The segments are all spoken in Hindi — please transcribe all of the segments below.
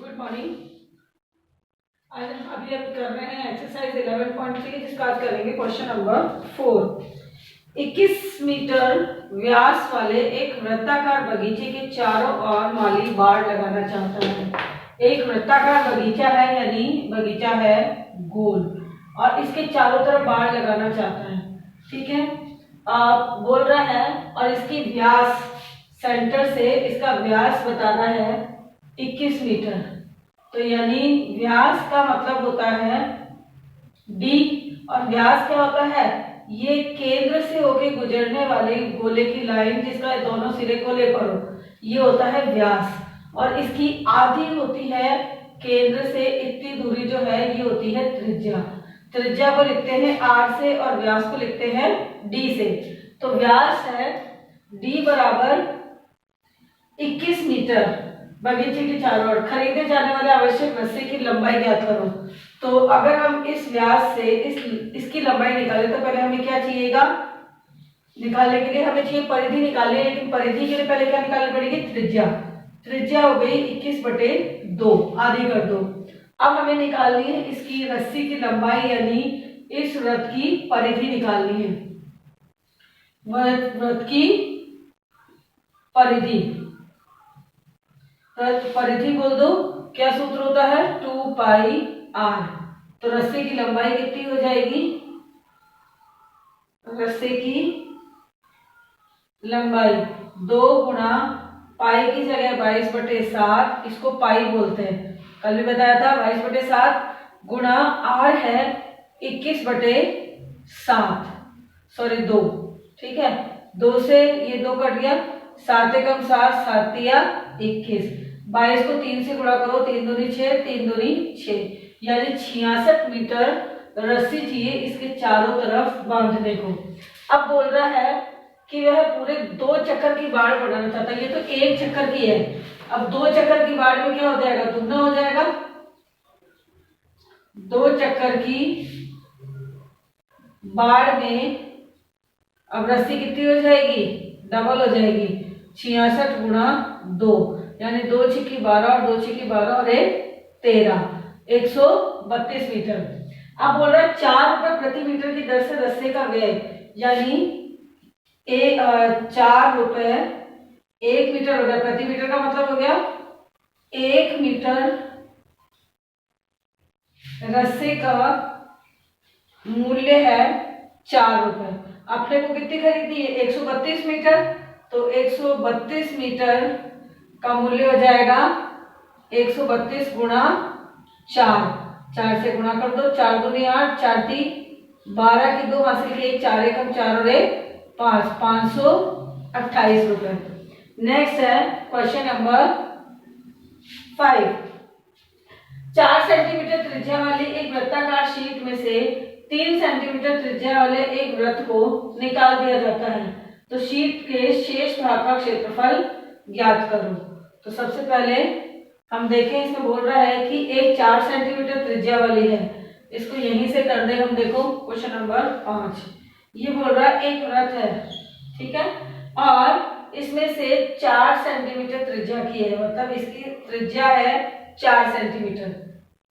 Good morning. आज अभी हम कर रहे हैं एक्सरसाइज 11.3 जिसका आज करेंगे क्वेश्चन नंबर 4। 21 मीटर व्यास वाले एक वृत्ताकार बगीचे के चारों ओर माली बाड़ लगाना चाहता है। एक वृत्ताकार बगीचा है यानी बगीचा है गोल और इसके चारों तरफ बाड़ लगाना चाहता है। ठीक है, बोल रहा है और इसकी व्यास सेंटर से इसका व्यास बताना है 21 मीटर। तो यानी व्यास का मतलब होता है d और व्यास क्या होता है, ये केंद्र से होके गुजरने वाली गोले की लाइन जिसका दोनों सिरे को ले पड़ो, ये होता है व्यास। और इसकी आधी होती है केंद्र से इतनी दूरी जो है ये होती है त्रिज्या। त्रिज्या को लिखते हैं r से और व्यास को लिखते हैं d से। तो व्यास है d बराबर 21 मीटर। बगीचे के चारों ओर खरीदे जाने वाले आवश्यक रस्से की लंबाई ज्ञात करो। तो अगर हम इस व्यास से इसकी लंबाई निकालें तो पहले हमें क्या चाहिएगा, निकालने के लिए हमें चाहिए परिधि निकालनी, लेकिन परिधि के लिए पहले क्या निकालनी पड़ेगी, त्रिज्या। त्रिज्या हो गई 21/2, आधी कर दो। अब हमें निकालनी है इसकी रस्सी की लंबाई यानी इस वृत्त की परिधि निकालनी है। वृत्त की परिधि, परिधि बोल दो, क्या सूत्र होता है 2πr। तो रस्से की लंबाई कितनी हो जाएगी, रस्से की लंबाई 2 गुणा पाई की जगह 22/7, इसको पाई बोलते हैं, कल भी बताया था 22/7 गुणा r है 21/7, सॉरी 2। ठीक है, 2 से ये 2 कट गया, 7 एकम 7, 7 तिया 21, 22 को 3 से गुणा करो, 3 दूनी 6, 3 दूनी 6, यानी 66 मीटर रस्सी चाहिए इसके चारों तरफ बांधने को। अब बोल रहा है कि वह पूरे 2 चक्कर की बाड़ बनाना चाहता है। ये तो 1 चक्कर की है, अब 2 चक्कर की बाड़ में क्या हो जाएगा, दुगना हो जाएगा। 2 चक्कर की बाड़ में अब रस्सी कितनी हो जाएगी, डबल हो जाएगी, 66 गुणा 2, यानी 2 छिक्की 12 और 2 छिक्की 12 और 1 13, 132 मीटर। अब बोल रहा है 4 रुपए प्रति मीटर की दर से रस्से का व्यय, यानी 4 रुपए 1 मीटर हो गया, प्रति मीटर का मतलब हो गया 1 मीटर रस्से का मूल्य है 4 रुपए। अपने को कितनी खरीदी है, 132 मीटर, तो 132 मीटर का मूल्य हो जाएगा 132 गुणा 4, 4 से गुणा कर दो, 4 दूनी 8, 4 ती 12 की 2 हासिल की 1, 4 एकम 4 और 1 5, 528 रुपए। नेक्स्ट है क्वेश्चन नंबर 5। 4 सेंटीमीटर त्रिज्या वाली एक वृत्ताकार शीट में से 3 सेंटीमीटर त्रिज्या वाले एक वृत्त को निकाल दिया जाता है। तो शीट के शेष भाग का क्षेत्रफल ज्ञात करो। तो सबसे पहले हम देखें, इसमें बोल रहा है कि एक 4 सेंटीमीटर त्रिज्या वाली है, इसको यहीं से कर दे हम। देखो क्वेश्चन नंबर 5, ये बोल रहा है एक वृत्त है, ठीक है, और इसमें से 4 सेंटीमीटर त्रिज्या की है, मतलब इसकी त्रिज्या है 4 सेंटीमीटर।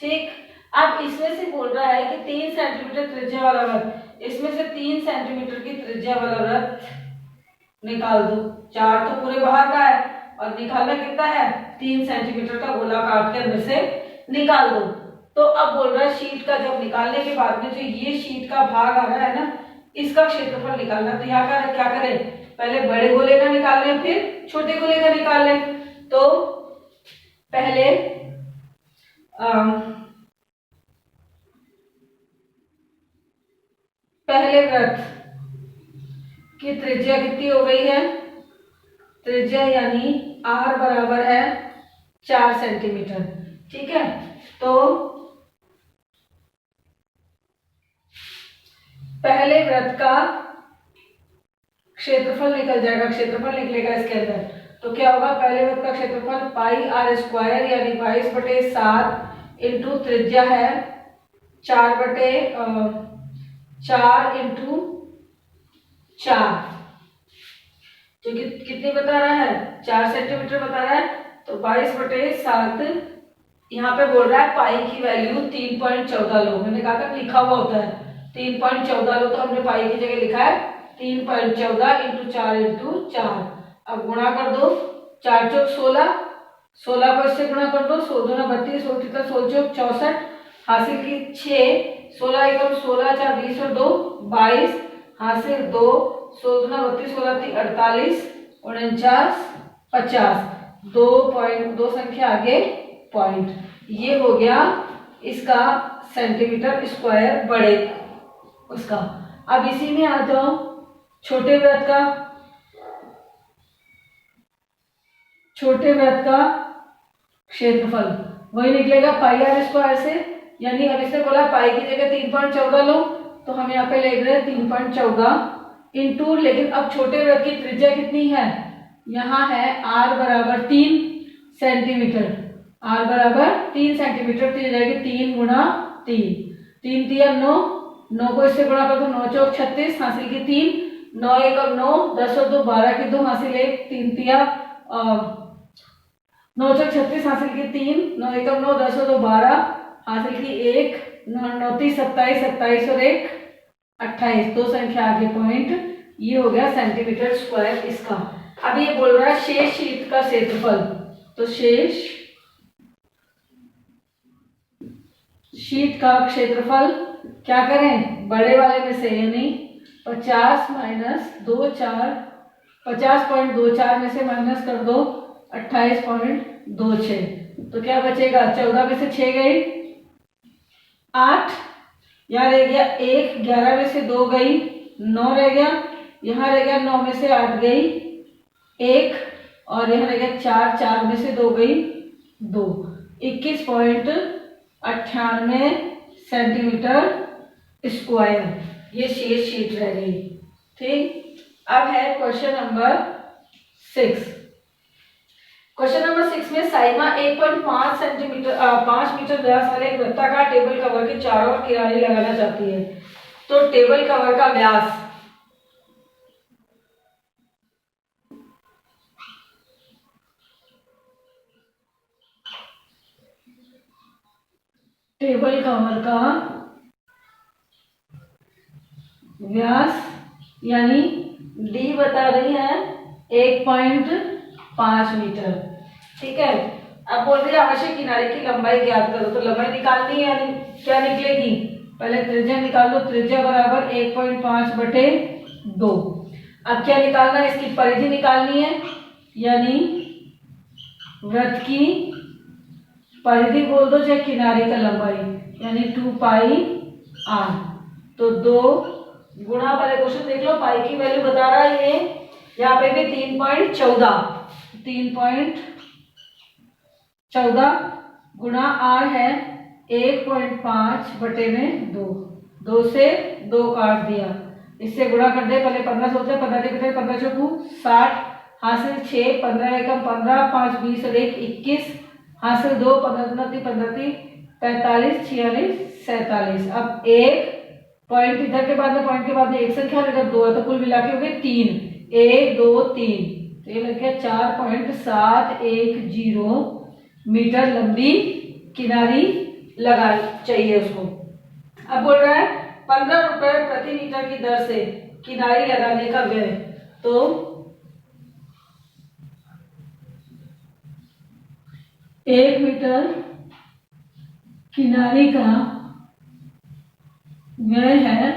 ठीक, अब इसमें से बोल रहा है कि 3 सेंटीमीटर त्रिज्या वाला वृत्त, इसमें से 3 सेंटीमीटर की त्रिज्या वाला वृत्त निकाल दो। 4 तो पूरे बाहर का है और निकालना कितना है, 3 सेंटीमीटर का गोला काट के अंदर से निकाल दो। तो अब बोल रहा है शीट का, जब निकालने के बाद में जो ये शीट का भाग आ रहा है ना, इसका क्षेत्रफल निकालना। तो यहाँ का क्या करें, पहले बड़े गोले का निकाल लें फिर छोटे गोले का निकाल लें। तो पहले वृत्त की त्रिज्या कितनी हो गई है, त्रिज्या यानी r बराबर है 4 सेंटीमीटर। ठीक है, तो पहले वृत्त का क्षेत्रफल निकल जाएगा, क्षेत्रफल निकलेगा इसके अंदर। तो क्या होगा, पहले वृत्त का क्षेत्रफल πr² यानी 22/7 इंटू त्रिज्या है 4 इंटू 4, जो कितनी बता रहा है, 4 सेंटीमीटर बता रहा है। तो 22/7 यहाँ पे बोल रहा है पाई की वैल्यू 3.14 लो। मैंने कहा था लिखा हुआ होता है 3.14 लो, तो हमने पाई की जगह लिखा है 3.14 इंटू 4 इंटू 4। अब गुणा कर दो, 4 चौक 16, 16 को इससे गुणा कर दो, 16 दूना 32, 16 चौक 64, हासिल की 6, 16 एकम 16, 4 20 और 2 22, हासिल 2, 16 दूना 32, 16 3 48, 49 50, 2 संख्या आगे पॉइंट। ये हो गया इसका सेंटीमीटर स्क्वायर बड़े उसका। अब इसी में आ जाओ छोटे वृत्त का। छोटे वृत्त का क्षेत्रफल वही निकलेगा पाई आर स्क्वायर से, यानी अब इसने बोला पाई की जगह 3.14 लो, तो हम यहाँ पे ले रहे हैं 3.14 इंटू, लेकिन अब छोटे वृत्त की त्रिज्या कितनी है, यहाँ है r बराबर 3 सेंटीमीटर, r बराबर 3 सेंटीमीटर, तो ये जाएगी 3 गुणा 3, 3 तिया 9, 9 को इससे गुणा कर दो, 9 चौक 36, हासिल की 3, 9 एकम 9, 10 और 2 12 की 2, हासिल 1, 3 तिया 9 चौक 36, हासिल की 3, 9 एकम 9, 10 और 2 12, हासिल की 1, 9 9 30 27, 27 और 1 28, 2 संख्या आगे पॉइंट। ये हो गया सेंटीमीटर स्क्वायर इसका। अब ये बोल रहा है शेष शीट का क्षेत्रफल, तो शेष शीट का क्षेत्रफल क्या करें, बड़े वाले में से यानी 50 माइनस 24, 50.24 में से माइनस कर दो 28.26, तो क्या बचेगा, 14 में से 6 गई 8, यहाँ रह गया 1, 11 में से 2 गई 9 रह गया, यहाँ रह गया 9 में से 8 गई 1, और यहाँ रह गया 4, 4 में से 2 गई 2, 21.98 सेंटीमीटर स्क्वायर ये शेष शीट रह गई। ठीक, अब है क्वेश्चन नंबर 6। क्वेश्चन नंबर 6 में साइमा 1.5 सेंटीमीटर 5 मीटर व्यास वाले एक वृत्ताकार टेबल कवर के चारों ओर किनारे लगाना चाहती है। तो टेबल कवर का व्यास टेबल कवर का व्यास यानी डी बता रही है 1.5 मीटर। ठीक है, अब बोल रही है आवश्यक किनारे की लंबाई ज्ञात करो। तो लंबाई निकालनी है, यानी क्या निकलेगी, पहले त्रिज्या निकाल लो, त्रिज्या बराबर 1.5 बटे 2। अब क्या निकालना है, इसकी परिधि निकालनी है, यानी वृत्त की परिधि बोल दो चाहे किनारे का लंबाई, यानी 2 पाई r। तो 2 गुणा वाले क्वेश्चन देख लो, पाई की वैल्यू बता रहा है ये, यहाँ पे भी 3.14 गुणा r है 1.5 बटे में 2, 2 से 2 काट दिया, इससे गुणा कर दे, पहले 15 सोचे, 15 15 चौकू 60, हासिल 6, 15 एकम 15, 5 20 और 1 21, हासिल 2, 15 15 45 46 47। अब एक पॉइंट इधर के बाद में, पॉइंट के बाद में एक संख्या, इधर 2 है, तो कुल मिला के हो गए 3, 1 2 3, तो ये लग गया 4.710 मीटर लंबी किनारी लगा चाहिए उसको। अब बोल रहा है 15 रुपए प्रति मीटर की दर से किनारी लगाने का व्यय। तो 1 मीटर किनारी का व्यय है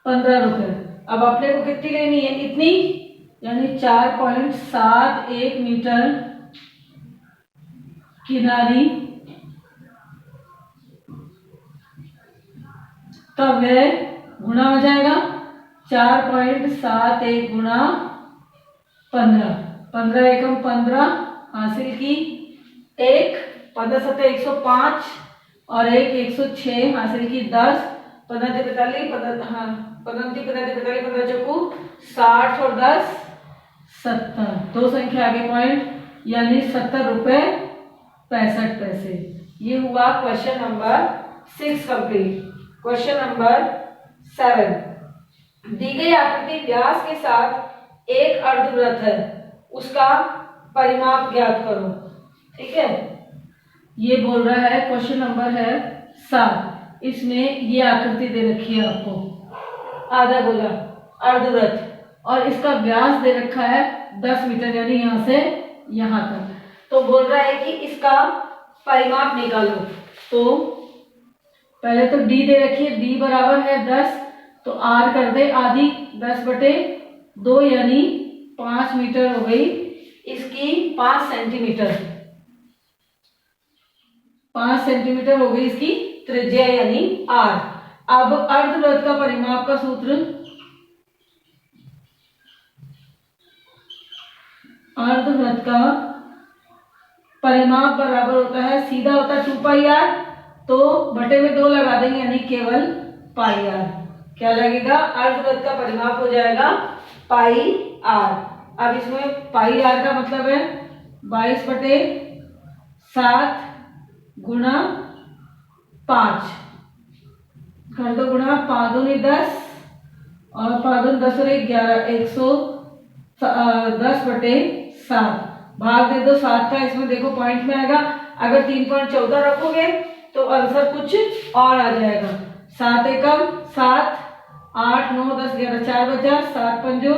15 रुपए। अब अपने को कितनी लेनी है, इतनी, यानी 4.71 मीटर किनारी का व्यय गुणा हो जाएगा 4.71 गुणा 15, 15 एकम 15, हासिल की 1, 15 7 105 और 1 106, हासिल की 10, 15 45 15 15 चौकू 60 और 10 70, 2 संख्या आगे पॉइंट, यानी 70 रुपए 65 पैसे। ये हुआ question number 6 complete. Question number 7, दी गई आकृति व्यास के साथ एक अर्धवृत्त है, उसका परिमाप ज्ञात करो। ठीक है, ये बोल रहा है क्वेश्चन नंबर है 7। इसमें ये आकृति दे रखी है आपको, आधा गोला अर्धवृत्त, और इसका व्यास दे रखा है 10 मीटर, यानी यहाँ से यहाँ तक। तो बोल रहा है कि इसका परिमाप निकालो। तो पहले तो डी दे रखी है, डी बराबर है 10, तो आर कर दे आधी, 10/2 यानी 5 मीटर हो गई। इसकी 5 सेंटीमीटर, 5 सेंटीमीटर हो गई इसकी त्रिज्या यानी आर। अब अर्धवृत्त का परिमाप का सूत्र, अर्धवृत्त का परिमाप बराबर होता है, सीधा होता है 2πr, तो बटे में 2 लगा देंगे यानी केवल πr। क्या लगेगा? अर्धवृत्त का परिमाप हो जाएगा πr। अब इसमें πr का मतलब है 22/7 गुणा 5 कर दो, गुणा 5 दूनी 10 और 5 दूनी 10 और 11, 110/7 भाग दे दो 7 का। इसमें देखो पॉइंट में आएगा, अगर 3.14 रखोगे तो आंसर कुछ और आ जाएगा। 7 एकम 7, 8 9 10 11, 4 बचा, 7 पंजो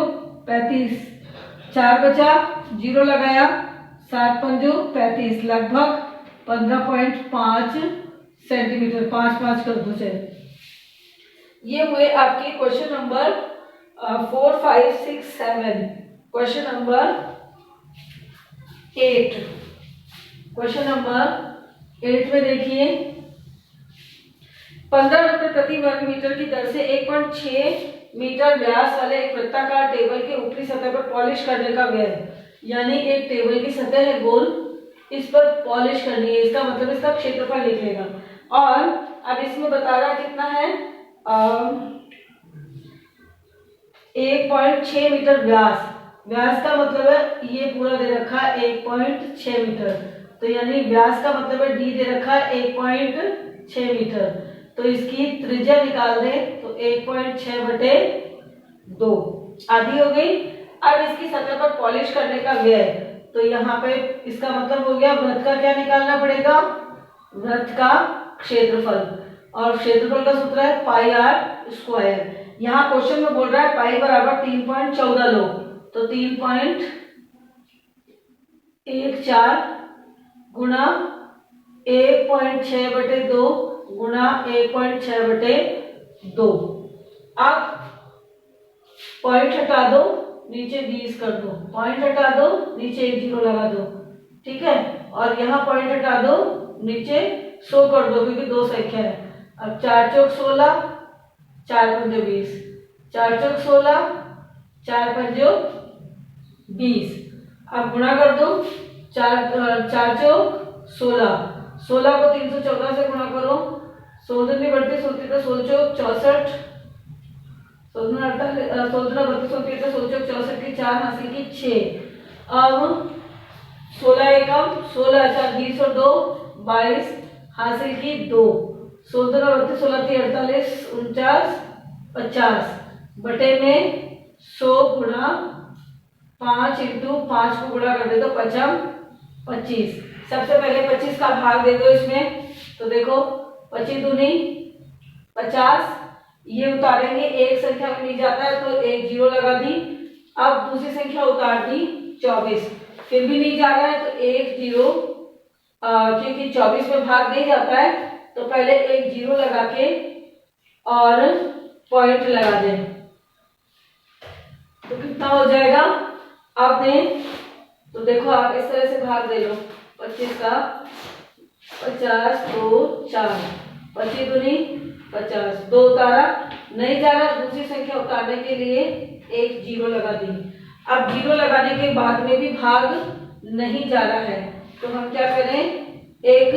35, 4 बचा, 0 लगाया, 7 पंजो 35, लगभग 15.5 सेंटीमीटर, 5 कर दो चाहे। ये हुए आपके question number 4 5 6 7। Question number 8, question number 8 में देखिए, 15 रुपए प्रति वर्ग मीटर की दर से 1.6 मीटर व्यास वाले एक वृत्ताकार टेबल के ऊपरी सतह पर पॉलिश करने का व्यय, यानी एक टेबल की सतह है गोल, इस पर पॉलिश करनी है, इसका मतलब इसका क्षेत्रफल निकलेगा। और अब इसमें बता रहा कितना है, 1.6 मीटर व्यास, व्यास का मतलब है ये पूरा दे रखा है 1.6 मीटर, तो यानी व्यास का मतलब है डी दे रखा है 1.6 मीटर, तो इसकी त्रिज्या निकाल दे तो 1.6/2 आधी हो गई। अब इसकी सतह पर पॉलिश करने का व्यय, तो यहाँ पे इसका मतलब हो गया वृत्त का क्या निकालना पड़ेगा, वृत्त का क्षेत्रफल, और क्षेत्रफल का सूत्र है πr²। यहाँ क्वेश्चन में बोल रहा है पाई बराबर 3.14 लो, तो 3.14 गुणा 1.6/2 गुणा 1.6/2। अब पॉइंट हटा दो, नीचे 20 कर दो, पॉइंट हटा दो, नीचे 1 0 लगा दो, ठीक है, और यहाँ पॉइंट हटा दो, नीचे 100 कर दो, क्योंकि 2 संख्या है। अब 4 चौक 16, 4 पंजे 20, 4 चौक 16, 4 पंजो 20। अब गुणा कर दो, 4 चौक 16, 16 को 314 से गुणा करो, 16 नहीं बढ़ती 16 तो 16 चौक 64, 16 38, 16 32 होती है तो 16 चौक 64 की 4 हासिल की 6। अब 16 एकम 16 4 20 और 2 22 हासिल की 2, 16 32 16 48 49 50 बटे में 100 गुणा 5 इंटू 5 को गुणा कर दे तो 25। सबसे पहले 25 का भाग दे दो इसमें, तो देखो 25 दूनी 50, ये उतारेंगे, एक संख्या में नहीं जाता है तो 1 0 लगा दी। अब दूसरी संख्या उतार दी 24, फिर भी नहीं जा रहा है तो 1 0, क्योंकि 24 में भाग नहीं जाता है तो पहले 1 0 लगा के और पॉइंट लगा दें, तो कितना हो जाएगा। अब दें तो देखो आप इस तरह से भाग दे लो, 25 का 50 2 4, 25 दूनी 50, 2 उतारा, नहीं जा रहा, दूसरी संख्या उतारने के लिए 1 0 लगा दी। अब 0 लगाने के बाद में भी भाग नहीं जा रहा है तो हम क्या करें, एक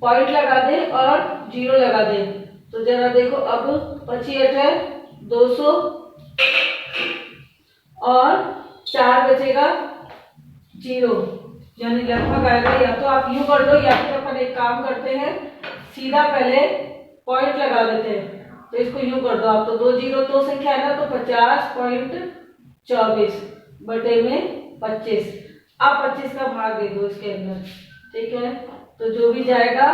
पॉइंट लगा दें और 0 लगा दें, तो जरा देखो अब 25 है 200 और 4 बचेगा 0, यानी लगभग आएगा। या तो आप यूं कर दो या फिर अपन एक काम करते हैं, सीधा पहले पॉइंट लगा देते हैं, तो इसको यूं कर दो आप, तो 2 0 तो संख्या है ना, तो 50.24 बटे में 25। अब 25 का भाग दे दो इसके अंदर, ठीक है। तो जो भी जाएगा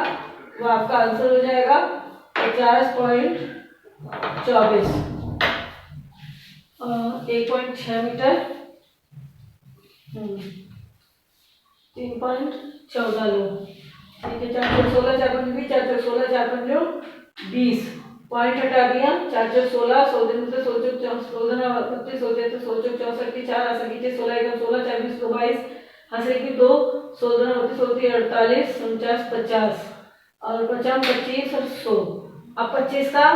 वो आपका आंसर हो जाएगा 50.24। 1.6 मीटर 3.14 लो। ठीक है, 416 4 पंजे 20, 416 4 पंजे 20, पॉइंट हटा दिया। 416 16 में से 16 16 32 होते तो 16 64 की 4 आशा की 16 एकदम 16 4 20 22 हंसे की 2 16 होती 48 49 50 और 50 25 और 100। अब 25 का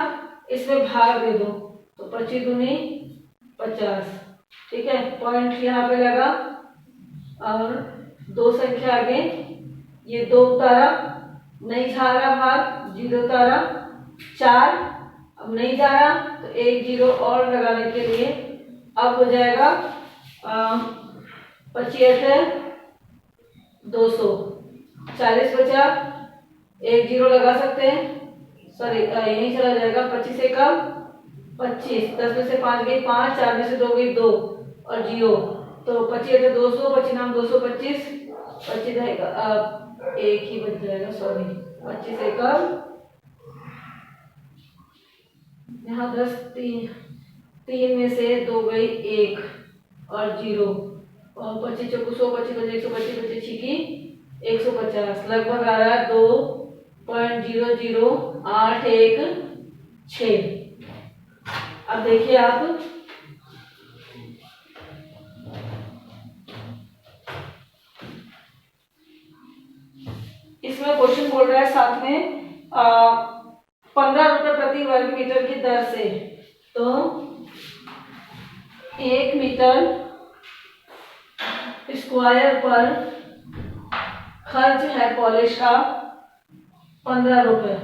इसमें भाग दे दो तो 25 दूनी 50। ठीक है, पॉइंट यहाँ पे लगा और 2 संख्या आगे ये 2 उतारा, नहीं जा रहा भाग, 0 उतारा 4, अब नहीं जा रहा तो 1 0 और लगाने के लिए अब हो जाएगा 25 200, 40 बचा, 1 0 लगा सकते हैं, सॉरी यही चला जाएगा। 25 से कम 25, 10 में से 5 गई 5, 4 में से 2 गई 2 और 0, तो 25 200, 25 नाम 225, 25 रहेगा एक ही बच जाएगा, सॉरी 25 से कम यहाँ 10 3 में से 2 गई 1 और 0 और 25 चौको 100, 25 125 बचे छिकी 150, लगभग आ रहा है 2.0086। अब देखिए आप इसमें क्वेश्चन बोल रहा है साथ में 15 रुपए प्रति वर्ग मीटर की दर से, तो 1 मीटर स्क्वायर पर खर्च है पॉलिश का 15 रुपए,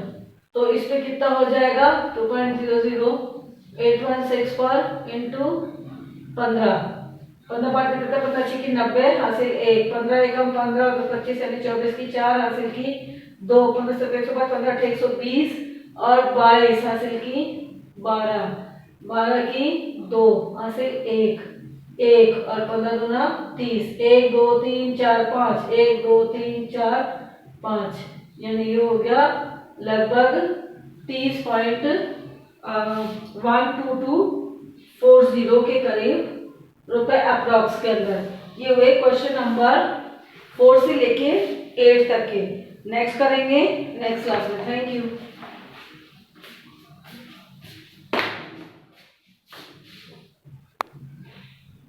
तो इस पे कितना हो जाएगा 2.008164 पर इंटू 15 पाँच कितना 15 की 90 हासिल 1, 15 एकम 15 और 25 यानी 24 की 4 हासिल की 2, 15 से 105 15 120 और 22 हासिल की 12, 12 की 2 हासिल 1 और 15 दूना 30, 1 2 3 4 5, 1 2 3 4 5, यानी ये हो गया लगभग 30.12240 के करीब रुपए अप्रॉक्स के अंदर। ये हुए क्वेश्चन नंबर 4 से लेके 8 तक के। नेक्स्ट करेंगे नेक्स्ट क्लास में। Thank you.